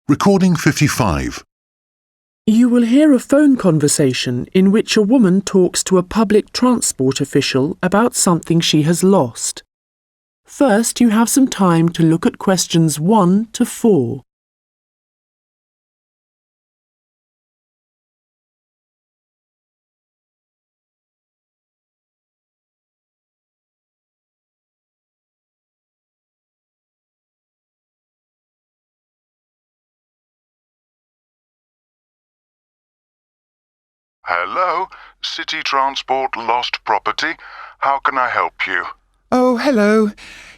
Recording 55. You will hear a phone conversation in which a woman talks to a public transport official about something she has lost. First, you have some time to look at questions 1 to 4. Hello, City Transport Lost Property. How can I help you? Oh, hello.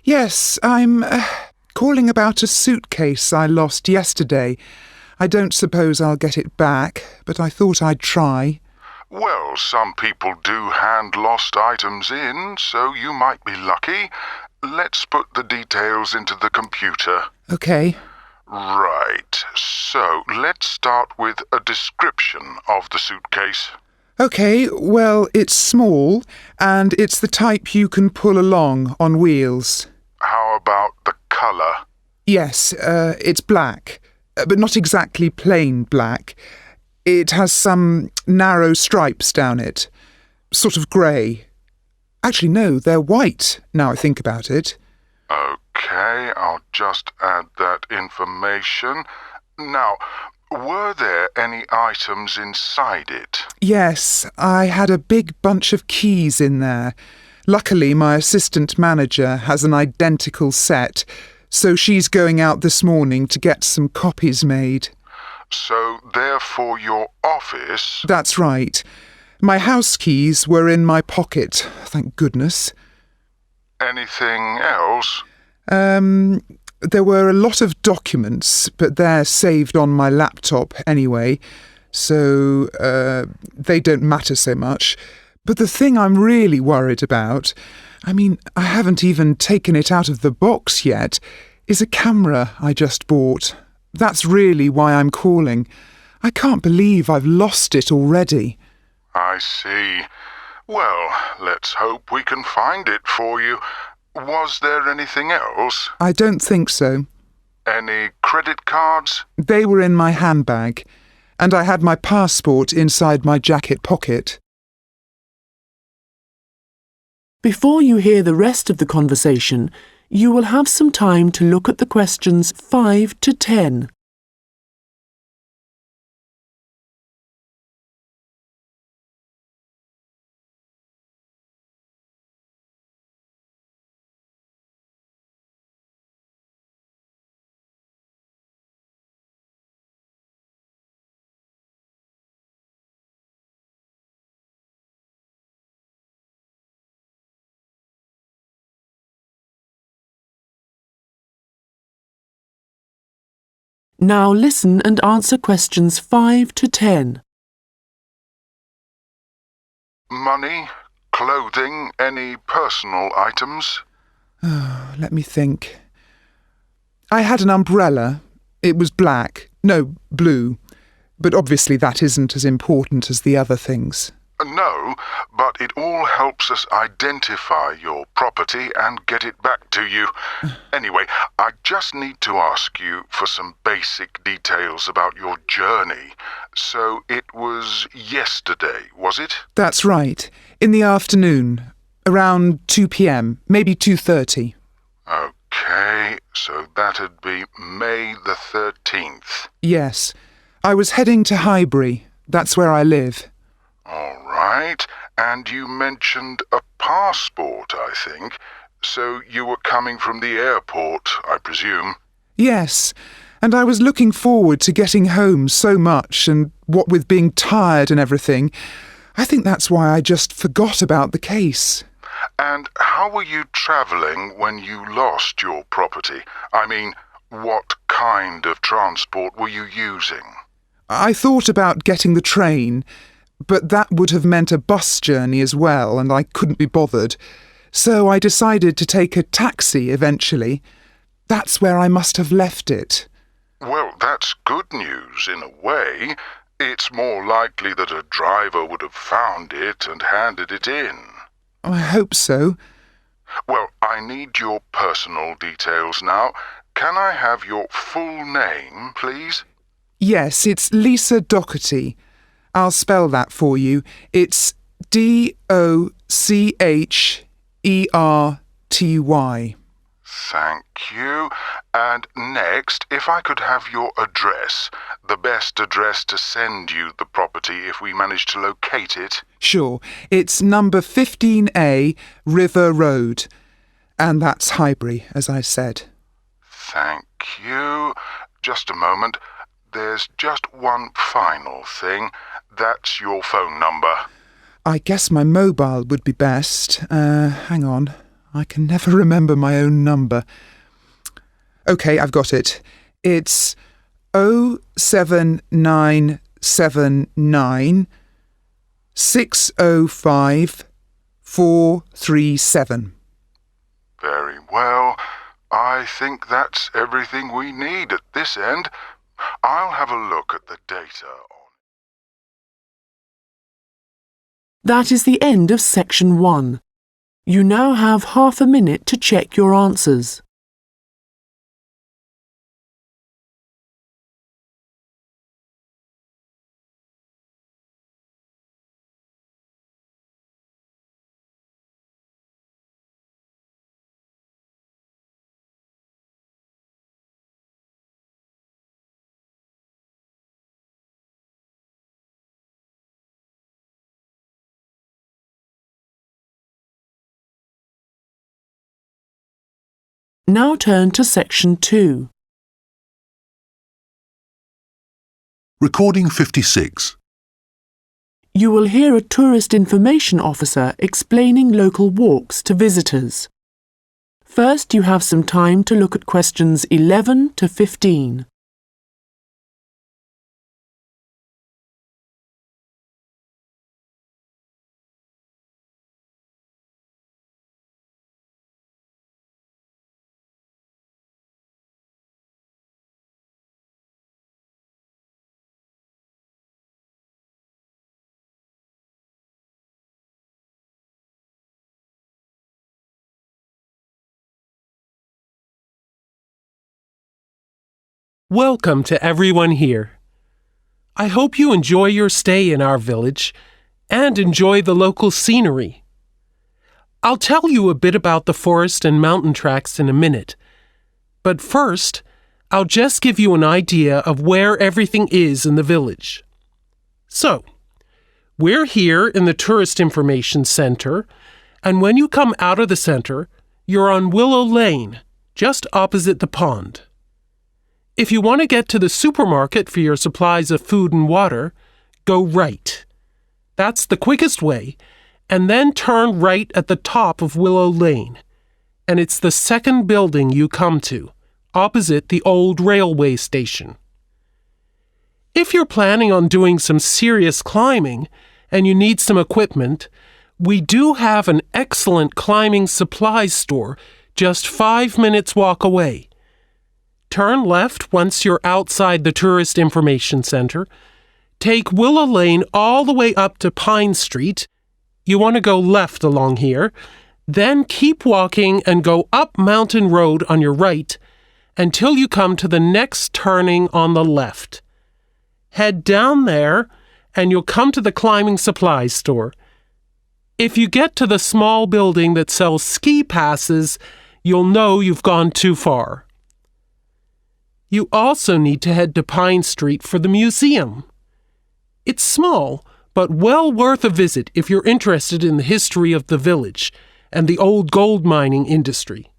Yes, I'm calling about a suitcase I lost yesterday. I don't suppose I'll get it back, but I thought I'd try. Well, some people do hand lost items in, so you might be lucky. Let's put the details into the computer. OK. Right, so let's start with a description of the suitcase. OK, well, it's small, and it's the type you can pull along on wheels. How about the colour? Yes, it's black, but not exactly plain black. It has some narrow stripes down it, sort of grey. Actually, no, they're white, now I think about it. OK, I'll just add that information. Now, were there any items inside it? Yes, I had a big bunch of keys in there. Luckily, my assistant manager has an identical set, so she's going out this morning to get some copies made. So, therefore, your office... That's right. My house keys were in my pocket, thank goodness. Anything else? There were a lot of documents, but they're saved on my laptop anyway, so they don't matter so much. But the thing I'm really worried about, I haven't even taken it out of the box yet, is a camera I just bought. That's really why I'm calling. I can't believe I've lost it already. I see. Well, let's hope we can find it for you. Was there anything else? I don't think so. Any credit cards? They were in my handbag, and I had my passport inside my jacket pocket. Before you hear the rest of the conversation, you will have some time to look at the questions 5 to 10. Now listen and answer questions 5 to 10. Money? Clothing? Any personal items? Let me think. I had an umbrella. It was black. No, blue. But obviously that isn't as important as the other things. No, but it all helps us identify your property and get it back to you. Anyway, I just need to ask you for some basic details about your journey. So it was yesterday, was it? That's right. In the afternoon. Around 2 p.m, maybe 2:30. OK, so that'd be May the 13th. Yes. I was heading to Highbury. That's where I live. All right, and you mentioned a passport, I think. So you were coming from the airport, I presume? Yes, and I was looking forward to getting home so much, and what with being tired and everything, I think that's why I just forgot about the case. And how were you travelling when you lost your property? What kind of transport were you using? I thought about getting the train, but that would have meant a bus journey as well, and I couldn't be bothered. So I decided to take a taxi eventually. That's where I must have left it. Well, that's good news in a way. It's more likely that a driver would have found it and handed it in. I hope so. Well, I need your personal details now. can I have your full name, please? Yes, it's Lisa Docherty. I'll spell that for you. It's Docherty. Thank you. And next, if I could have your address, the best address to send you the property if we manage to locate it. Sure, it's number 15A, River Road. And that's Highbury, as I said. Thank you. Just a moment. There's just one final thing. That's your phone number. I guess my mobile would be best. Hang on. I can never remember my own number. OK, I've got it. It's 07979 605 437. Very well. I think that's everything we need at this end. I'll have a look at the data on. That is the end of section 1. You now have half a minute to check your answers. Now turn to section 2. Recording 56. You will hear a tourist information officer explaining local walks to visitors. First, you have some time to look at questions 11 to 15. Welcome to everyone here. I hope you enjoy your stay in our village and enjoy the local scenery. I'll tell you a bit about the forest and mountain tracks in a minute, but first, I'll just give you an idea of where everything is in the village. So, we're here in the Tourist Information Center, and when you come out of the center, you're on Willow Lane, just opposite the pond. If you want to get to the supermarket for your supplies of food and water, go right. That's the quickest way, and then turn right at the top of Willow Lane. And it's the second building you come to, opposite the old railway station. If you're planning on doing some serious climbing and you need some equipment, we do have an excellent climbing supplies store just 5 minutes walk away. Turn left once you're outside the Tourist Information Center. Take Willow Lane all the way up to Pine Street. You want to go left along here. Then keep walking and go up Mountain Road on your right until you come to the next turning on the left. Head down there and you'll come to the climbing supplies store. If you get to the small building that sells ski passes, you'll know you've gone too far. You also need to head to Pine Street for the museum. It's small, but well worth a visit if you're interested in the history of the village and the old gold mining industry.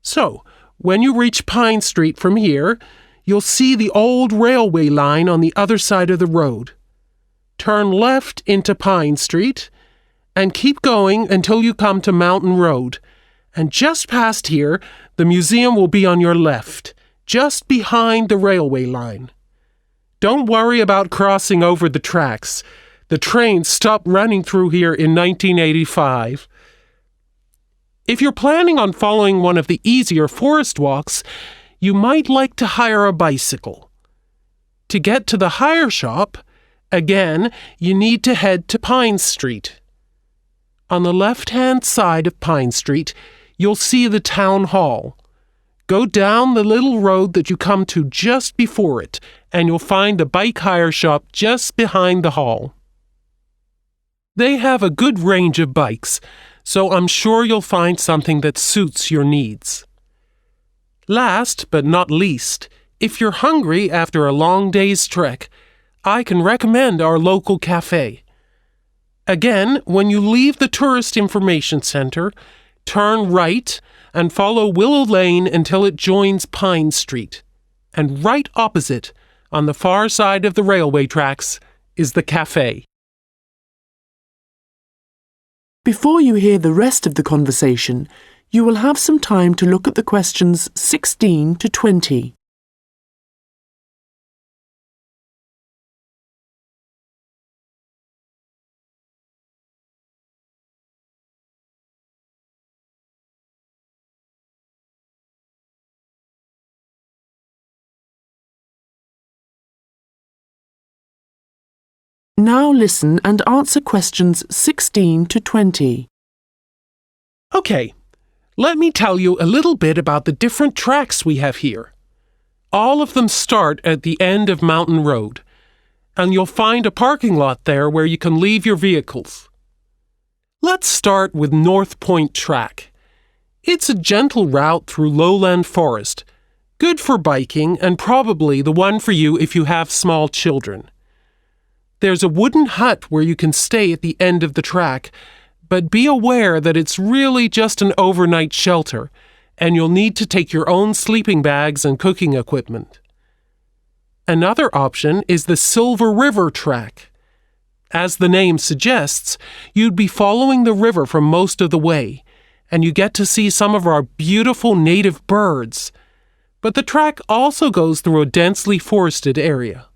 So, when you reach Pine Street from here, you'll see the old railway line on the other side of the road. Turn left into Pine Street and keep going until you come to Mountain Road. And just past here, the museum will be on your left, just behind the railway line. Don't worry about crossing over the tracks. The trains stopped running through here in 1985. If you're planning on following one of the easier forest walks, you might like to hire a bicycle. To get to the hire shop, again, you need to head to Pine Street. On the left-hand side of Pine Street, you'll see the town hall. Go down the little road that you come to just before it, and you'll find a bike hire shop just behind the hall. They have a good range of bikes, so I'm sure you'll find something that suits your needs. Last but not least, if you're hungry after a long day's trek, I can recommend our local cafe. Again, when you leave the Tourist Information Center, turn right and follow Willow Lane until it joins Pine Street. And right opposite, on the far side of the railway tracks, is the cafe. Before you hear the rest of the conversation, you will have some time to look at the questions 16 to 20. Now listen and answer questions 16 to 20. Okay, let me tell you a little bit about the different tracks we have here. All of them start at the end of Mountain Road, and you'll find a parking lot there where you can leave your vehicles. Let's start with North Point Track. It's a gentle route through lowland forest, good for biking and probably the one for you if you have small children. There's a wooden hut where you can stay at the end of the track, but be aware that it's really just an overnight shelter, and you'll need to take your own sleeping bags and cooking equipment. Another option is the Silver River Track. As the name suggests, you'd be following the river for most of the way, and you get to see some of our beautiful native birds. But the track also goes through a densely forested area.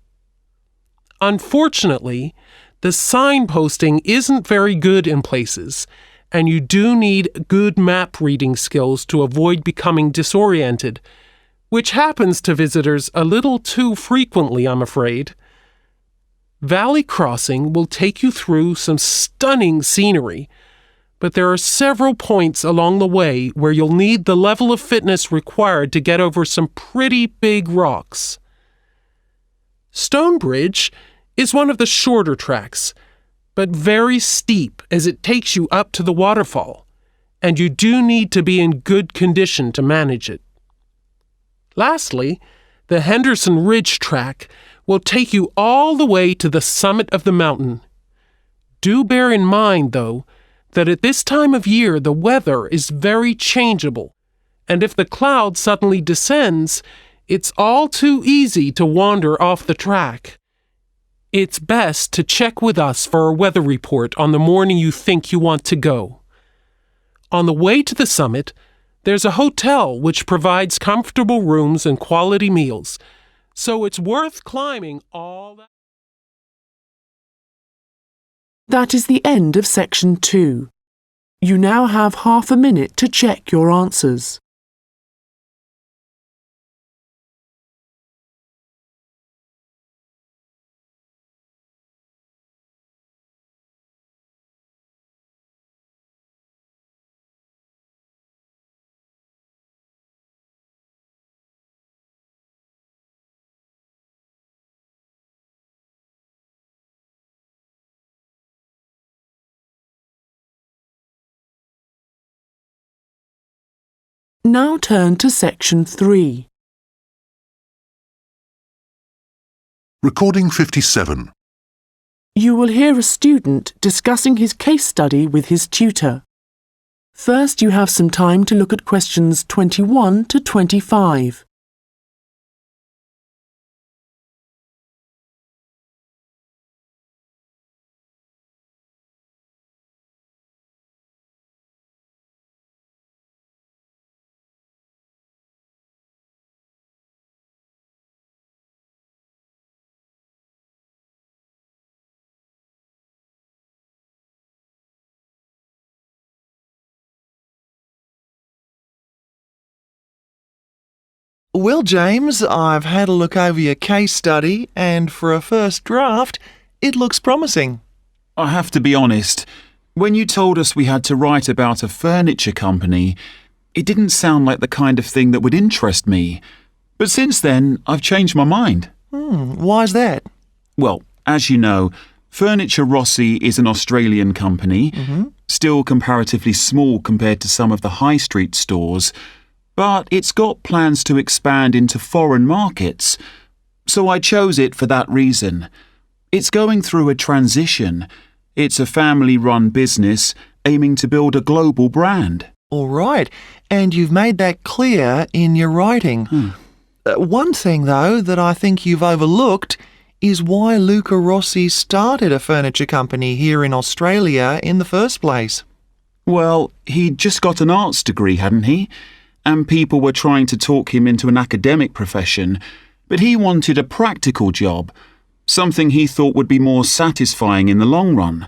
Unfortunately, the signposting isn't very good in places, and you do need good map reading skills to avoid becoming disoriented, which happens to visitors a little too frequently, I'm afraid. Valley Crossing will take you through some stunning scenery, but there are several points along the way where you'll need the level of fitness required to get over some pretty big rocks. Stonebridge is one of the shorter tracks, but very steep as it takes you up to the waterfall, and you do need to be in good condition to manage it. Lastly, the Henderson Ridge track will take you all the way to the summit of the mountain. Do bear in mind, though, that at this time of year the weather is very changeable, and if the cloud suddenly descends, it's all too easy to wander off the track. It's best to check with us for a weather report on the morning you think you want to go. On the way to the summit, there's a hotel which provides comfortable rooms and quality meals, so it's worth climbing all that. That is the end of section 2. You now have half a minute to check your answers. Now turn to section 3. Recording 57. You will hear a student discussing his case study with his tutor. First, you have some time to look at questions 21 to 25. Well, James, I've had a look over your case study, and for a first draft, it looks promising. I have to be honest. When you told us we had to write about a furniture company, It didn't sound like the kind of thing that would interest me. But since then, I've changed my mind. Why's that? Well, as you know, Furniture Rossi is an Australian company, still comparatively small compared to some of the high street stores, but it's got plans to expand into foreign markets. So I chose it for that reason. It's going through a transition. It's a family-run business aiming to build a global brand. All right, and you've made that clear in your writing. One thing, though, that I think you've overlooked is why Luca Rossi started a furniture company here in Australia in the first place. Well, he'd just got an arts degree, hadn't he? And people were trying to talk him into an academic profession, but he wanted a practical job, something he thought would be more satisfying in the long run.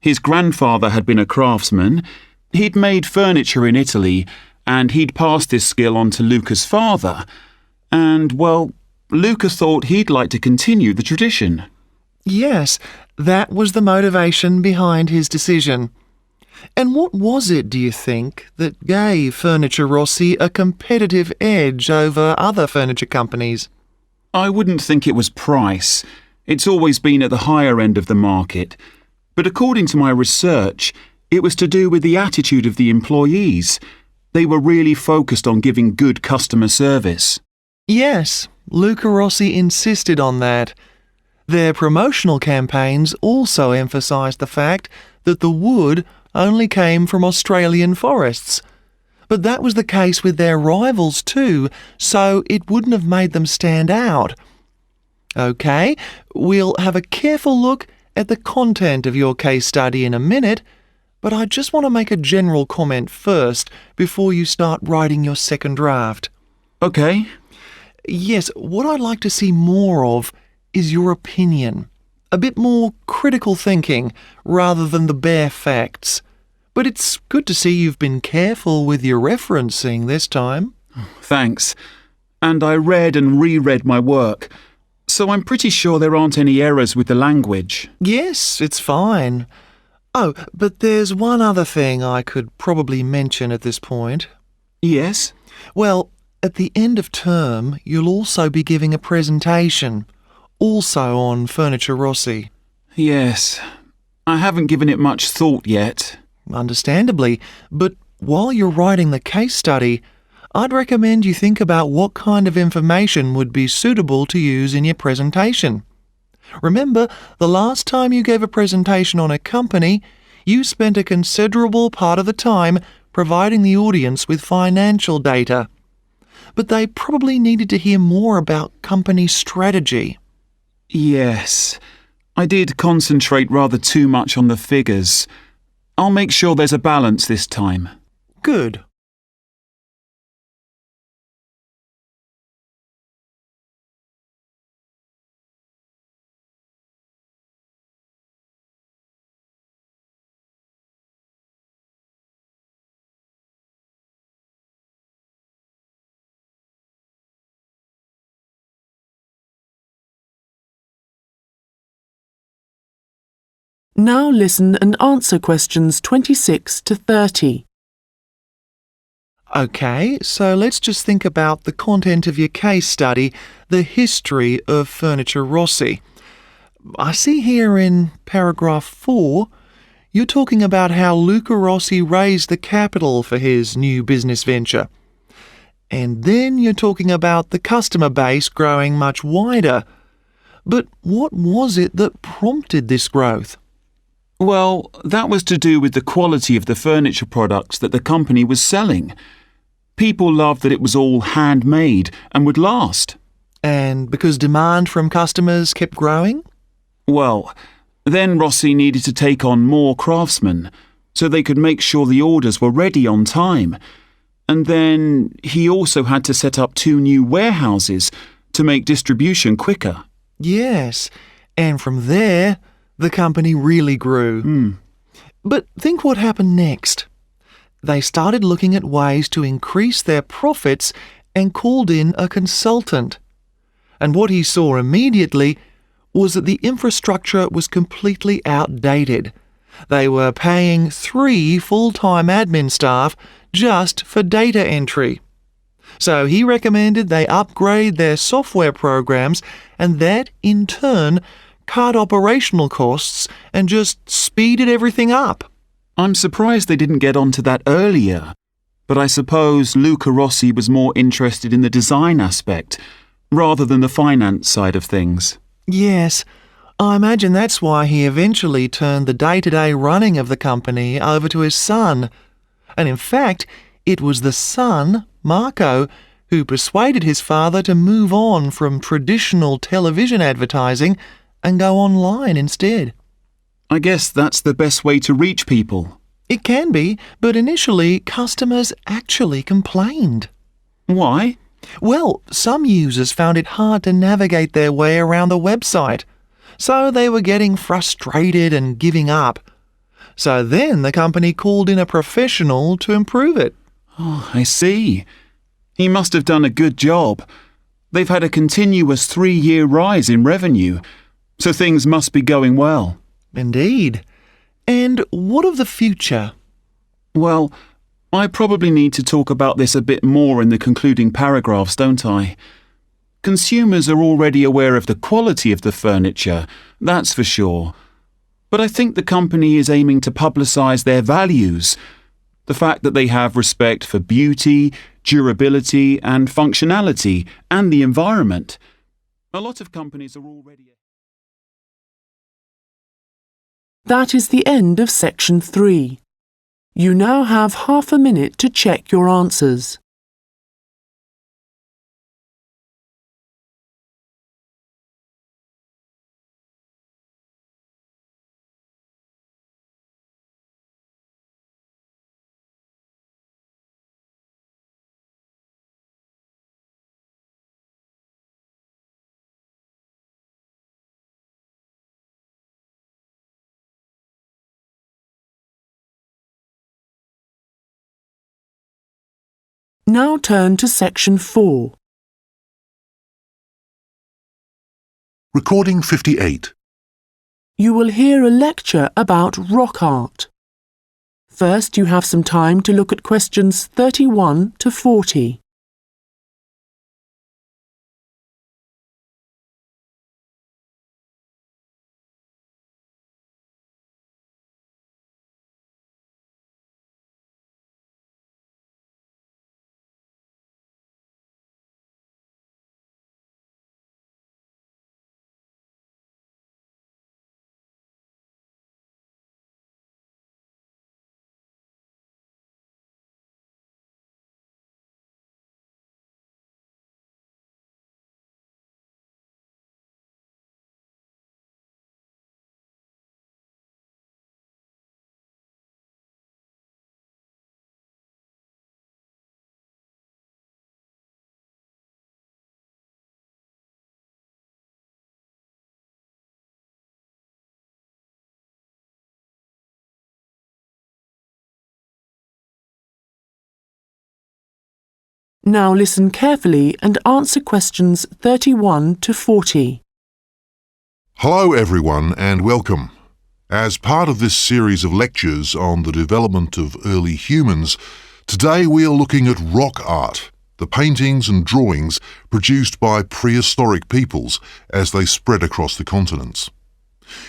His grandfather had been a craftsman. He'd made furniture in Italy, and he'd passed this skill on to Luca's father. And, well, Luca thought he'd like to continue the tradition. Yes, that was the motivation behind his decision. And what was it, do you think, that gave Furniture Rossi a competitive edge over other furniture companies? I wouldn't think it was price. It's always been at the higher end of the market. But according to my research, it was to do with the attitude of the employees. They were really focused on giving good customer service. Yes, Luca Rossi insisted on that. Their promotional campaigns also emphasised the fact that the wood only came from Australian forests. But that was the case with their rivals too, so it wouldn't have made them stand out. OK, we'll have a careful look at the content of your case study in a minute, but I just want to make a general comment first before you start writing your second draft. OK. Yes, what I'd like to see more of is your opinion. A bit more critical thinking rather than the bare facts. But it's good to see you've been careful with your referencing this time. Thanks. And I read and reread my work, so I'm pretty sure there aren't any errors with the language. Yes, it's fine. Oh, but there's one other thing I could probably mention at this point. Yes? Well, at the end of term, you'll also be giving a presentation, also on Furniture Rossi. Yes. I haven't given it much thought yet. Understandably, but while you're writing the case study, I'd recommend you think about what kind of information would be suitable to use in your presentation. Remember, the last time you gave a presentation on a company, you spent a considerable part of the time providing the audience with financial data. But they probably needed to hear more about company strategy. Yes. I did concentrate rather too much on the figures. I'll make sure there's a balance this time. Good. Now listen and answer questions 26 to 30. OK, so let's just think about the content of your case study, the history of Furniture Rossi. I see here in paragraph 4, you're talking about how Luca Rossi raised the capital for his new business venture. And then you're talking about the customer base growing much wider. But what was it that prompted this growth? Well, that was to do with the quality of the furniture products that the company was selling. People loved that it was all handmade and would last. And because demand from customers kept growing? Well, then Rossi needed to take on more craftsmen, so they could make sure the orders were ready on time. And then he also had to set up 2 new warehouses to make distribution quicker. Yes, and from there, the company really grew. But think what happened next. They started looking at ways to increase their profits and called in a consultant. And what he saw immediately was that the infrastructure was completely outdated. They were paying 3 full-time admin staff just for data entry. So he recommended they upgrade their software programs, and that, in turn, cut operational costs and just speeded everything up. I'm surprised they didn't get onto that earlier. But I suppose Luca Rossi was more interested in the design aspect, rather than the finance side of things. Yes, I imagine that's why he eventually turned the day-to-day running of the company over to his son. And in fact, it was the son, Marco, who persuaded his father to move on from traditional television advertising and go online instead. I guess that's the best way to reach people. It can be, but initially customers actually complained. Why? Well, some users found it hard to navigate their way around the website, so they were getting frustrated and giving up. So then the company called in a professional to improve it. Oh, I see. He must have done a good job. They've had a continuous 3-year rise in revenue, so things must be going well. Indeed. And what of the future? Well, I probably need to talk about this a bit more in the concluding paragraphs, don't I? Consumers are already aware of the quality of the furniture, that's for sure. But I think the company is aiming to publicise their values. The fact that they have respect for beauty, durability and functionality and the environment. A lot of companies are already... That is the end of section 3. You now have half a minute to check your answers. Now turn to section 4. Recording 58. You will hear a lecture about rock art. First, you have some time to look at questions 31 to 40. Now listen carefully and answer questions 31 to 40. Hello everyone and welcome. As part of this series of lectures on the development of early humans, today we are looking at rock art, the paintings and drawings produced by prehistoric peoples as they spread across the continents.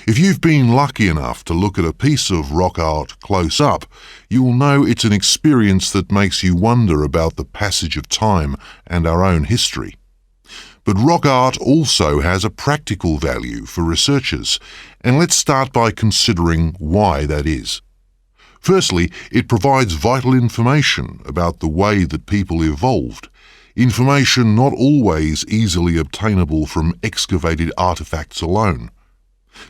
If you've been lucky enough to look at a piece of rock art close up, you'll know it's an experience that makes you wonder about the passage of time and our own history. But rock art also has a practical value for researchers, and let's start by considering why that is. Firstly, it provides vital information about the way that people evolved, information not always easily obtainable from excavated artifacts alone.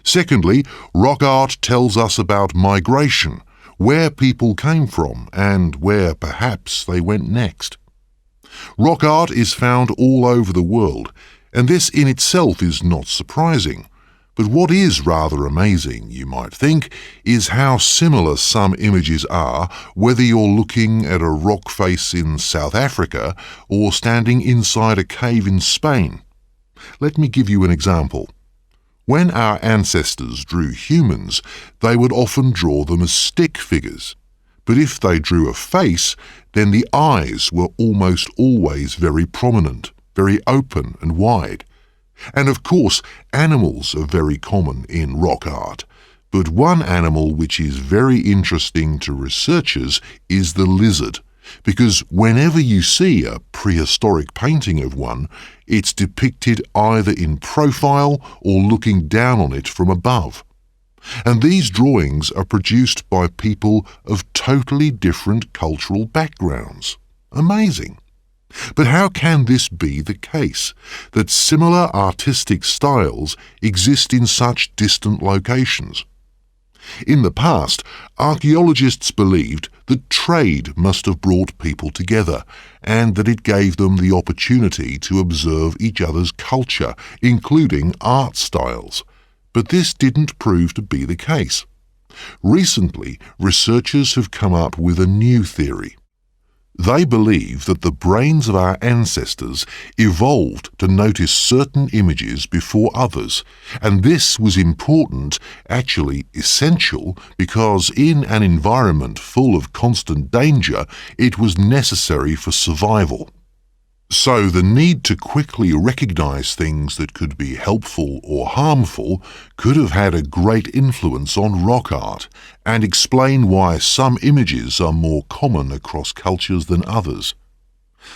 Secondly, rock art tells us about migration, where people came from and where perhaps they went next. Rock art is found all over the world, and this in itself is not surprising. But what is rather amazing, you might think, is how similar some images are, whether you're looking at a rock face in South Africa or standing inside a cave in Spain. Let me give you an example. When our ancestors drew humans, they would often draw them as stick figures. But if they drew a face, then the eyes were almost always very prominent, very open and wide. And of course, animals are very common in rock art. But one animal which is very interesting to researchers is the lizard, because whenever you see a prehistoric painting of one, it's depicted either in profile or looking down on it from above. And these drawings are produced by people of totally different cultural backgrounds. Amazing. But how can this be the case, that similar artistic styles exist in such distant locations? In the past, archaeologists believed that trade must have brought people together, and that it gave them the opportunity to observe each other's culture, including art styles. But this didn't prove to be the case. Recently, researchers have come up with a new theory. They believe that the brains of our ancestors evolved to notice certain images before others, and this was important, actually essential, because in an environment full of constant danger, it was necessary for survival. So the need to quickly recognize things that could be helpful or harmful could have had a great influence on rock art and explain why some images are more common across cultures than others.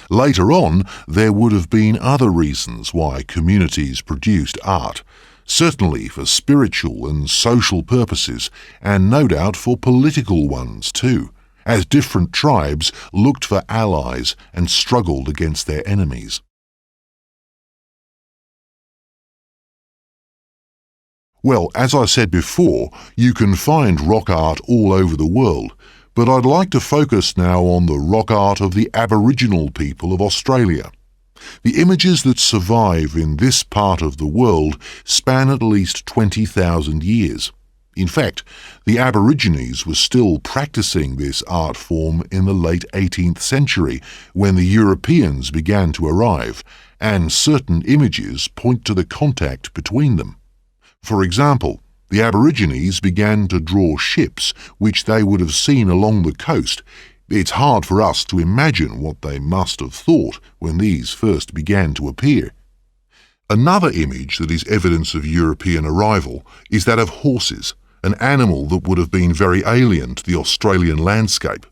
Later on, there would have been other reasons why communities produced art, certainly for spiritual and social purposes, and no doubt for political ones too, as different tribes looked for allies and struggled against their enemies. Well, as I said before, you can find rock art all over the world, but I'd like to focus now on the rock art of the Aboriginal people of Australia. The images that survive in this part of the world span at least 20,000 years. In fact, the Aborigines were still practicing this art form in the late 18th century when the Europeans began to arrive, and certain images point to the contact between them. For example, the Aborigines began to draw ships which they would have seen along the coast. It's hard for us to imagine what they must have thought when these first began to appear. Another image that is evidence of European arrival is that of horses, an animal that would have been very alien to the Australian landscape.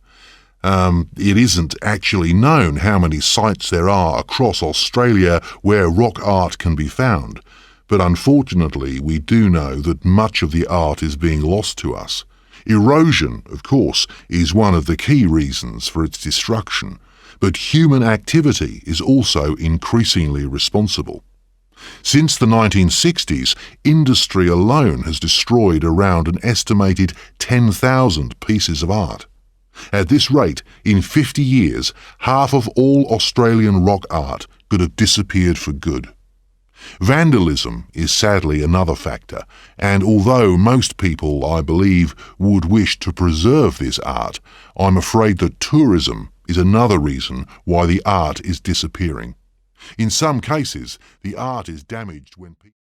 It isn't actually known how many sites there are across Australia where rock art can be found, but unfortunately we do know that much of the art is being lost to us. Erosion, of course, is one of the key reasons for its destruction, but human activity is also increasingly responsible. Since the 1960s, industry alone has destroyed around an estimated 10,000 pieces of art. At this rate, in 50 years, half of all Australian rock art could have disappeared for good. Vandalism is sadly another factor, and although most people, I believe, would wish to preserve this art, I'm afraid that tourism is another reason why the art is disappearing. In some cases, the art is damaged when people